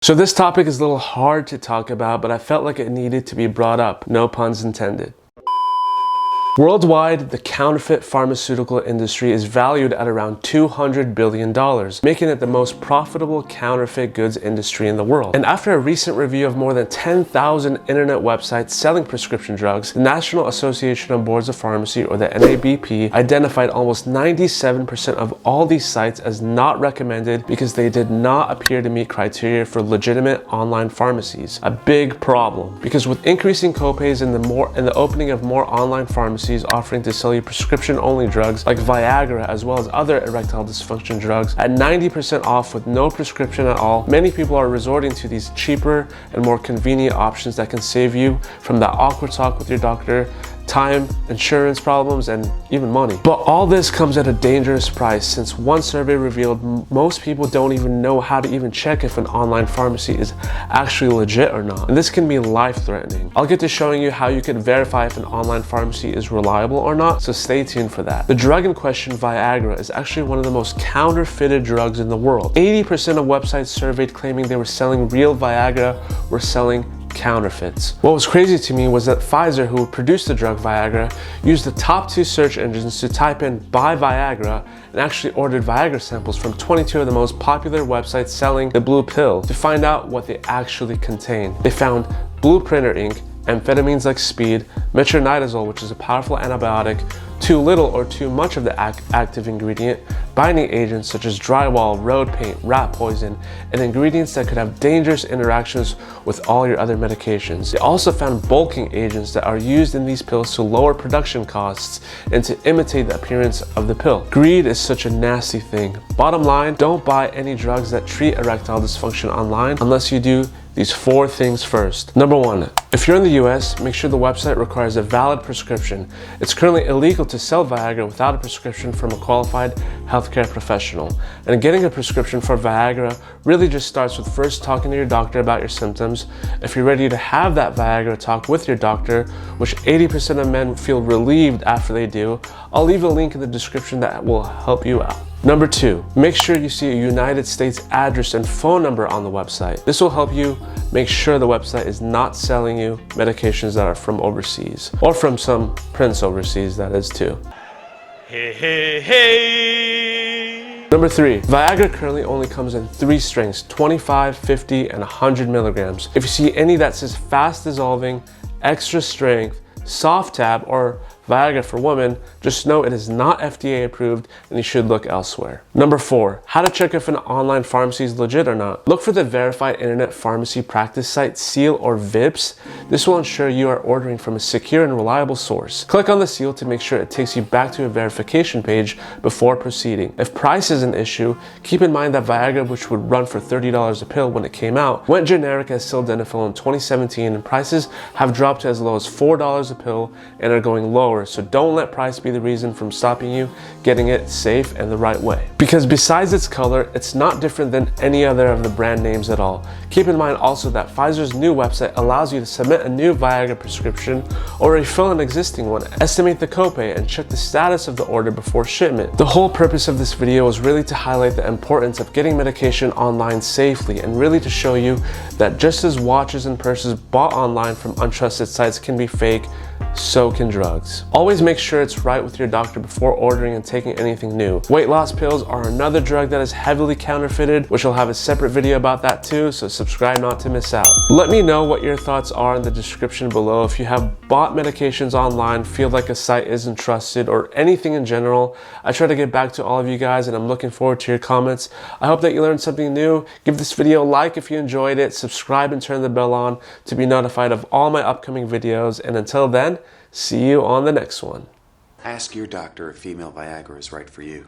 So this topic is a little hard to talk about, but I felt like it needed to be brought up. No puns intended. Worldwide, the counterfeit pharmaceutical industry is valued at around $200 billion, making it the most profitable counterfeit goods industry in the world. And after a recent review of more than 10,000 internet websites selling prescription drugs, the National Association of Boards of Pharmacy, or the NABP, identified almost 97% of all these sites as not recommended because they did not appear to meet criteria for legitimate online pharmacies. A big problem, because with increasing copays and the opening of more online pharmacies offering to sell you prescription-only drugs like Viagra as well as other erectile dysfunction drugs at 90% off with no prescription at all, many people are resorting to these cheaper and more convenient options that can save you from that awkward talk with your doctor, time, insurance problems, and even money. But all this comes at a dangerous price, since one survey revealed most people don't even know how to even check if an online pharmacy is actually legit or not. And this can be life-threatening. I'll get to showing you how you can verify if an online pharmacy is reliable or not, so stay tuned for that. The drug in question, Viagra, is actually one of the most counterfeited drugs in the world. 80% of websites surveyed claiming they were selling real Viagra were selling counterfeits. What was crazy to me was that Pfizer, who produced the drug Viagra, used the top 2 search engines to type in "buy Viagra" and actually ordered Viagra samples from 22 of the most popular websites selling the blue pill to find out what they actually contain. They found blue printer ink, amphetamines like speed, metronidazole, which is a powerful antibiotic, too little or too much of the active ingredient, binding agents such as drywall, road paint, rat poison, and ingredients that could have dangerous interactions with all your other medications. They also found bulking agents that are used in these pills to lower production costs and to imitate the appearance of the pill. Greed is such a nasty thing. Bottom line, don't buy any drugs that treat erectile dysfunction online unless you do these 4 things first. Number 1, if you're in the US, make sure the website requires a valid prescription. It's currently illegal to sell Viagra without a prescription from a qualified healthcare professional. And getting a prescription for Viagra really just starts with first talking to your doctor about your symptoms. If you're ready to have that Viagra talk with your doctor, which 80% of men feel relieved after they do, I'll leave a link in the description that will help you out. Number 2, make sure you see a United States address and phone number on the website. This will help you make sure the website is not selling you medications that are from overseas, or from some prince overseas, that is too. Hey, hey, hey. Number 3, Viagra currently only comes in 3 strengths, 25, 50, and 100 milligrams. If you see any that says fast dissolving, extra strength, soft tab, or Viagra for women, just know it is not FDA approved and you should look elsewhere. Number 4, how to check if an online pharmacy is legit or not. Look for the verified internet pharmacy practice site seal or VIPS. This will ensure you are ordering from a secure and reliable source. Click on the seal to make sure it takes you back to a verification page before proceeding. If price is an issue, keep in mind that Viagra, which would run for $30 a pill when it came out, went generic as sildenafil in 2017, and prices have dropped to as low as $4 a pill and are going lower. So don't let price be the reason from stopping you getting it safe and the right way. Because besides its color, it's not different than any other of the brand names at all. Keep in mind also that Pfizer's new website allows you to submit a new Viagra prescription or refill an existing one, estimate the copay, and check the status of the order before shipment. The whole purpose of this video is really to highlight the importance of getting medication online safely, and really to show you that just as watches and purses bought online from untrusted sites can be fake, so can drugs. Always make sure it's right with your doctor before ordering and taking anything new. Weight loss pills are another drug that is heavily counterfeited, which I'll have a separate video about that too, so subscribe not to miss out. Let me know what your thoughts are in the description below. If you have bought medications online, feel like a site isn't trusted, or anything in general, I try to get back to all of you guys and I'm looking forward to your comments. I hope that you learned something new. Give this video a like if you enjoyed it, subscribe and turn the bell on to be notified of all my upcoming videos, and until then, see you on the next one. Ask your doctor if female Viagra is right for you.